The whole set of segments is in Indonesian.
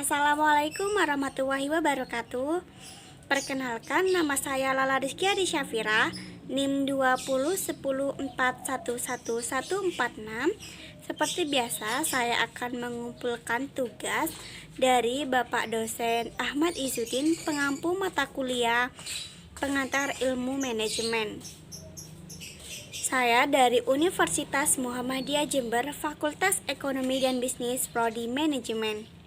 Assalamualaikum warahmatullahi wabarakatuh. Perkenalkan, nama saya Lala Rizky Adi Syafira, NIM 201014111146. Seperti biasa, saya akan mengumpulkan tugas dari Bapak dosen Ahmad Izzuddin, pengampu mata kuliah pengantar ilmu manajemen. Saya dari Universitas Muhammadiyah Jember, Fakultas Ekonomi dan Bisnis, Prodi Manajemen.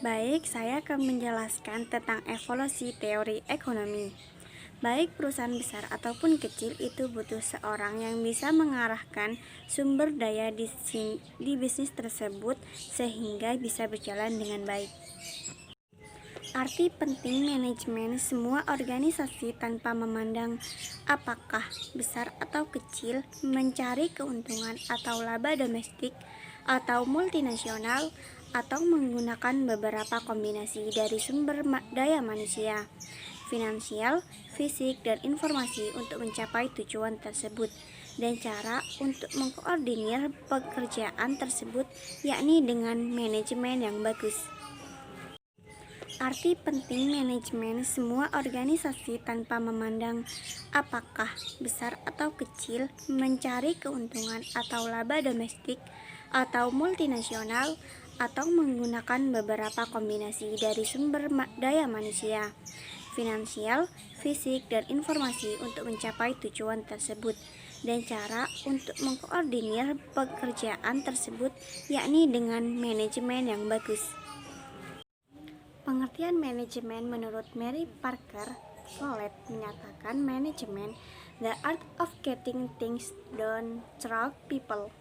Baik, saya akan menjelaskan tentang evolusi teori ekonomi. Baik perusahaan besar ataupun kecil itu butuh seorang yang bisa mengarahkan sumber daya di bisnis tersebut sehingga bisa berjalan dengan baik. Arti penting manajemen semua organisasi tanpa memandang apakah besar atau kecil, mencari keuntungan atau laba domestik atau multinasional, atau menggunakan beberapa kombinasi dari sumber daya manusia, finansial, fisik, dan informasi untuk mencapai tujuan tersebut, dan cara untuk mengkoordinir pekerjaan tersebut yakni dengan manajemen yang bagus. Arti penting manajemen semua organisasi tanpa memandang apakah besar atau kecil, mencari keuntungan atau laba domestik atau multinasional, atau menggunakan beberapa kombinasi dari sumber daya manusia, finansial, fisik, dan informasi untuk mencapai tujuan tersebut, dan cara untuk mengkoordinir pekerjaan tersebut yakni dengan manajemen yang bagus. Pengertian manajemen menurut Mary Parker Follett menyatakan manajemen the art of getting things done through people,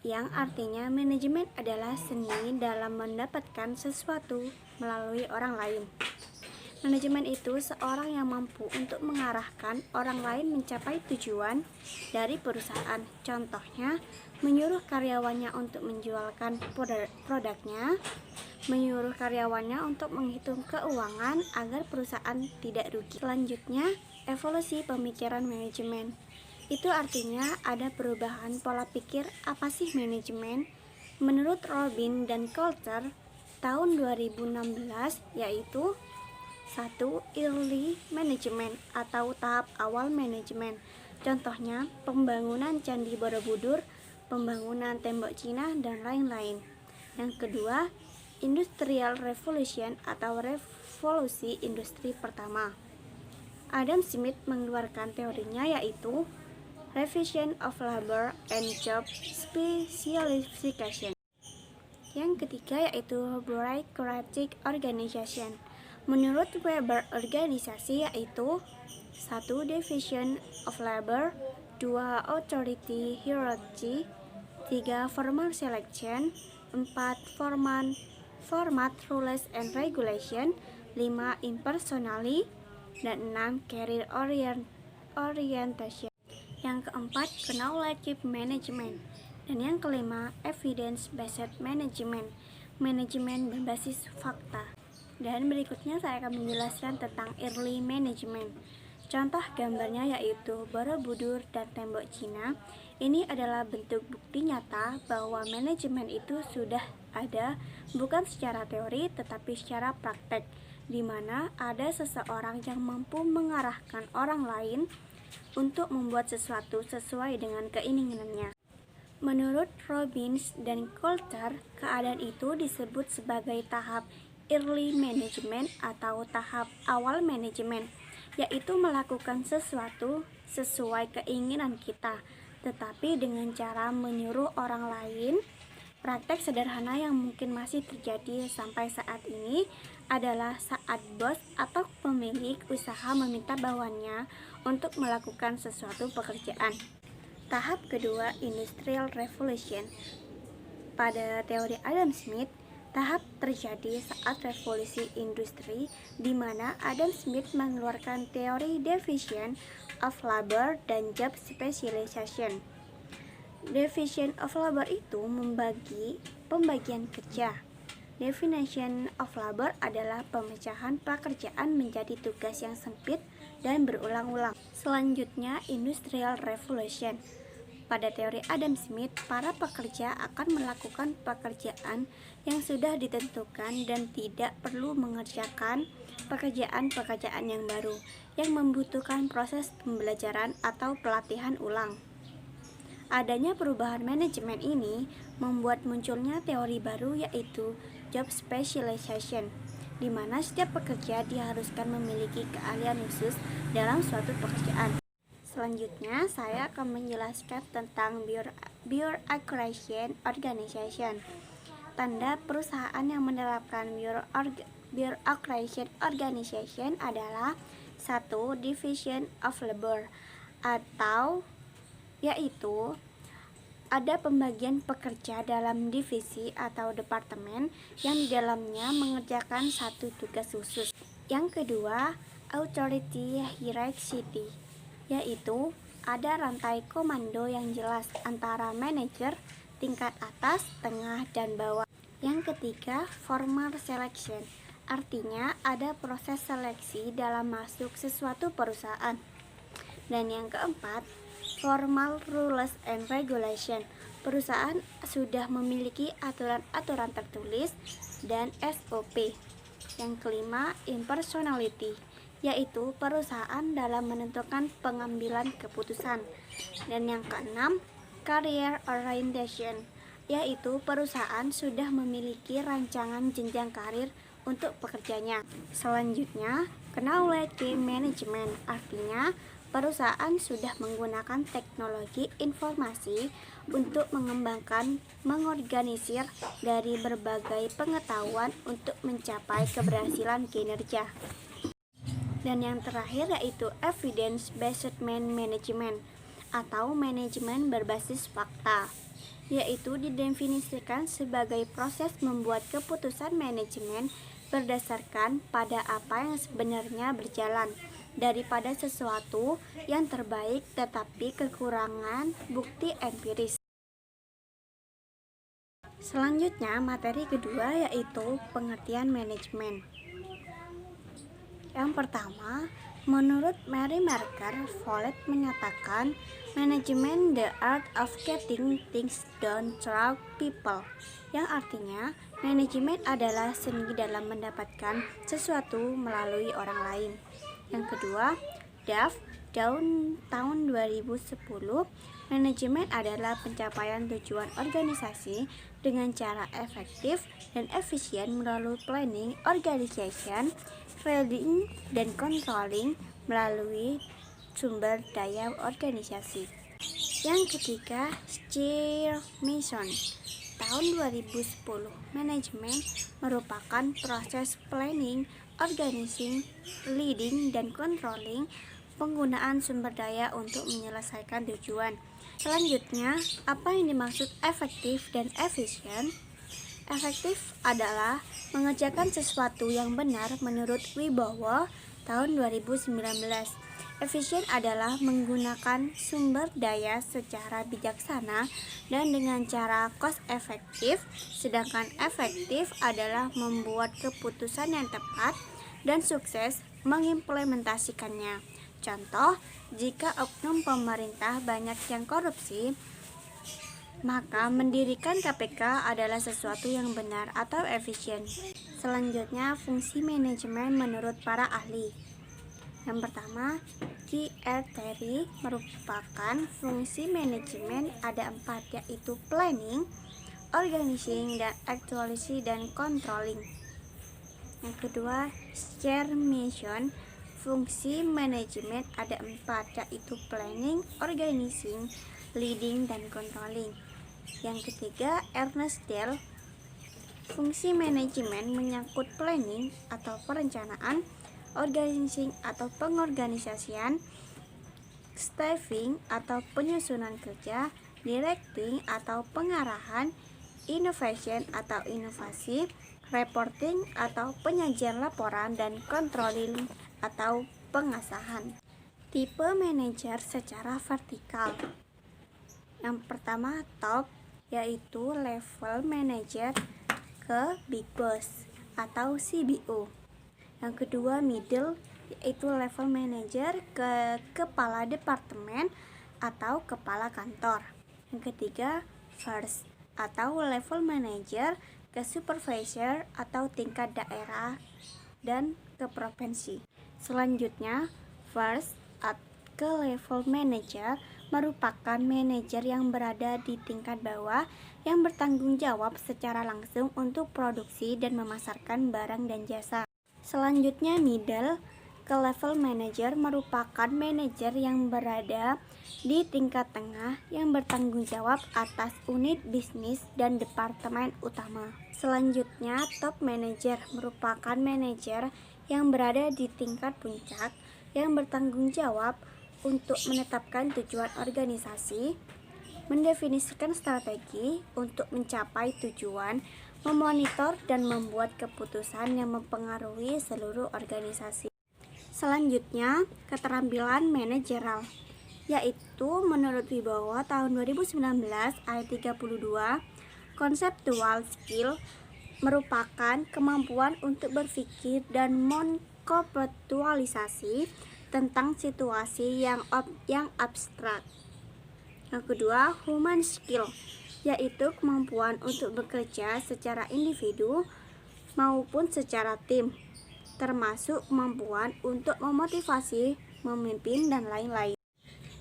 yang artinya manajemen adalah seni dalam mendapatkan sesuatu melalui orang lain. Manajemen itu seorang yang mampu untuk mengarahkan orang lain mencapai tujuan dari perusahaan. Contohnya, menyuruh karyawannya untuk menjualkan produknya, menyuruh karyawannya untuk menghitung keuangan agar perusahaan tidak rugi. Selanjutnya, evolusi pemikiran manajemen. Itu artinya ada perubahan pola pikir apa sih manajemen? Menurut Robin dan Coulter tahun 2016, yaitu 1. Early management atau tahap awal manajemen. Contohnya, pembangunan Candi Borobudur, pembangunan tembok Cina, dan lain-lain. Yang kedua, Industrial Revolution atau revolusi industri pertama. Adam Smith mengeluarkan teorinya yaitu Revision of Labor and Job Specialization. Yang ketiga yaitu Bureaucratic Organization. Menurut Weber, organisasi yaitu 1. Division of Labor, 2. Authority Hierarchy, 3. Formal Selection, 4. Format Rules and Regulation, 5. Impersonally, dan 6. Career Orientation. Yang keempat, Knowledge Management, dan yang kelima, Evidence Based Management, manajemen berbasis fakta. Dan berikutnya saya akan menjelaskan tentang early management. Contoh gambarnya yaitu Borobudur dan tembok Cina. Ini adalah bentuk bukti nyata bahwa manajemen itu sudah ada, bukan secara teori tetapi secara praktek, di mana ada seseorang yang mampu mengarahkan orang lain untuk membuat sesuatu sesuai dengan keinginannya. Menurut Robbins dan Coulter, keadaan itu disebut sebagai tahap early management atau tahap awal manajemen, yaitu melakukan sesuatu sesuai keinginan kita, tetapi dengan cara menyuruh orang lain. Praktek sederhana yang mungkin masih terjadi sampai saat ini adalah saat bos atau pemilik usaha meminta bawahannya untuk melakukan sesuatu pekerjaan. Tahap kedua, Industrial Revolution. Pada teori Adam Smith, tahap terjadi saat revolusi industri, di mana Adam Smith mengeluarkan teori Division of Labor dan Job Specialization. Division of Labor itu membagi pembagian kerja. Definition of labor adalah pemecahan pekerjaan menjadi tugas yang sempit dan berulang-ulang. Selanjutnya, Industrial Revolution. Pada teori Adam Smith, para pekerja akan melakukan pekerjaan yang sudah ditentukan dan tidak perlu mengerjakan pekerjaan-pekerjaan yang baru yang membutuhkan proses pembelajaran atau pelatihan ulang. Adanya perubahan manajemen ini membuat munculnya teori baru, yaitu job specialization, di mana setiap pekerja diharuskan memiliki keahlian khusus dalam suatu pekerjaan. Selanjutnya, saya akan menjelaskan tentang bureaucracy organization. Tanda perusahaan yang menerapkan bureaucracy organization adalah 1. Division of labor, atau yaitu ada pembagian pekerja dalam divisi atau departemen yang di dalamnya mengerjakan satu tugas khusus. Yang kedua, authority hierarchy, yaitu ada rantai komando yang jelas antara manajer tingkat atas, tengah, dan bawah. Yang ketiga, formal selection, artinya ada proses seleksi dalam masuk sesuatu perusahaan. Dan yang keempat, formal rules and regulation, perusahaan sudah memiliki aturan-aturan tertulis dan SOP. Yang kelima, impersonality, yaitu perusahaan dalam menentukan pengambilan keputusan. Dan yang keenam, career orientation, yaitu perusahaan sudah memiliki rancangan jenjang karir untuk pekerjanya. Selanjutnya, knowledge management, artinya perusahaan sudah menggunakan teknologi informasi untuk mengorganisir dari berbagai pengetahuan untuk mencapai keberhasilan kinerja. Dan yang terakhir yaitu evidence-based management, atau manajemen berbasis fakta, yaitu didefinisikan sebagai proses membuat keputusan manajemen berdasarkan pada apa yang sebenarnya berjalan, daripada sesuatu yang terbaik tetapi kekurangan bukti empiris. Selanjutnya, materi kedua yaitu pengertian manajemen. Yang pertama, menurut Mary Mercer, Follett menyatakan manajemen the art of getting things done through people, yang artinya manajemen adalah seni dalam mendapatkan sesuatu melalui orang lain. Yang kedua, Duff, tahun 2010, manajemen adalah pencapaian tujuan organisasi dengan cara efektif dan efisien melalui planning, organization, leading, dan controlling melalui sumber daya organisasi. Yang ketiga, Steer Mason, tahun 2010, manajemen merupakan proses planning, organizing, leading, dan controlling penggunaan sumber daya untuk menyelesaikan tujuan. Selanjutnya, apa yang dimaksud efektif dan efisien? Efektif adalah mengerjakan sesuatu yang benar menurut Wibowo tahun 2019. Efisien adalah menggunakan sumber daya secara bijaksana dan dengan cara cost efektif, sedangkan efektif adalah membuat keputusan yang tepat dan sukses mengimplementasikannya. Contoh, jika oknum pemerintah banyak yang korupsi, maka mendirikan KPK adalah sesuatu yang benar atau efisien. Selanjutnya, fungsi manajemen menurut para ahli. Yang pertama, G.R. Terry merupakan fungsi manajemen ada 4, yaitu planning, organizing, dan actualizing, dan controlling. Yang kedua, Steer Mason, fungsi manajemen ada 4, yaitu planning, organizing, leading, dan controlling. Yang ketiga, Ernest Dale, fungsi manajemen menyangkut planning atau perencanaan, organizing atau pengorganisasian, staffing atau penyusunan kerja, directing atau pengarahan, innovation atau inovasi, reporting atau penyajian laporan, dan controlling atau pengasahan. Tipe manajer secara vertikal. Yang pertama, top, yaitu level manager ke Big Boss atau CBO. Yang kedua middle, yaitu level manager ke kepala departemen atau kepala kantor. Yang ketiga first atau level manager ke supervisor atau tingkat daerah dan ke provinsi. Selanjutnya first ke level manager merupakan manajer yang berada di tingkat bawah yang bertanggung jawab secara langsung untuk produksi dan memasarkan barang dan jasa. Selanjutnya middle ke level manager merupakan manajer yang berada di tingkat tengah yang bertanggung jawab atas unit bisnis dan departemen utama. Selanjutnya top manager merupakan manajer yang berada di tingkat puncak yang bertanggung jawab untuk menetapkan tujuan organisasi, mendefinisikan strategi untuk mencapai tujuan, memonitor dan membuat keputusan yang mempengaruhi seluruh organisasi. Selanjutnya, keterampilan manajerial, yaitu menurut Wibowo tahun 2019 ayat 32, conceptual skill merupakan kemampuan untuk berpikir dan mengkonceptualisasi tentang situasi yang abstrak. Yang kedua, human skill, yaitu kemampuan untuk bekerja secara individu maupun secara tim, termasuk kemampuan untuk memotivasi, memimpin, dan lain-lain.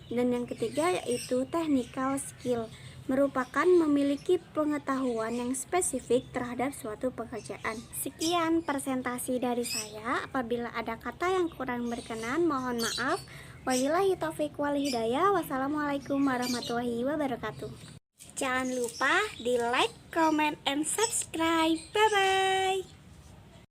Dan yang ketiga yaitu technical skill, merupakan memiliki pengetahuan yang spesifik terhadap suatu pekerjaan. Sekian presentasi dari saya. Apabila ada kata yang kurang berkenan, mohon maaf. Wabillahi taufiq wal hidayah. Wassalamualaikum warahmatullahi wabarakatuh. Jangan lupa di like, comment, and subscribe. Bye-bye.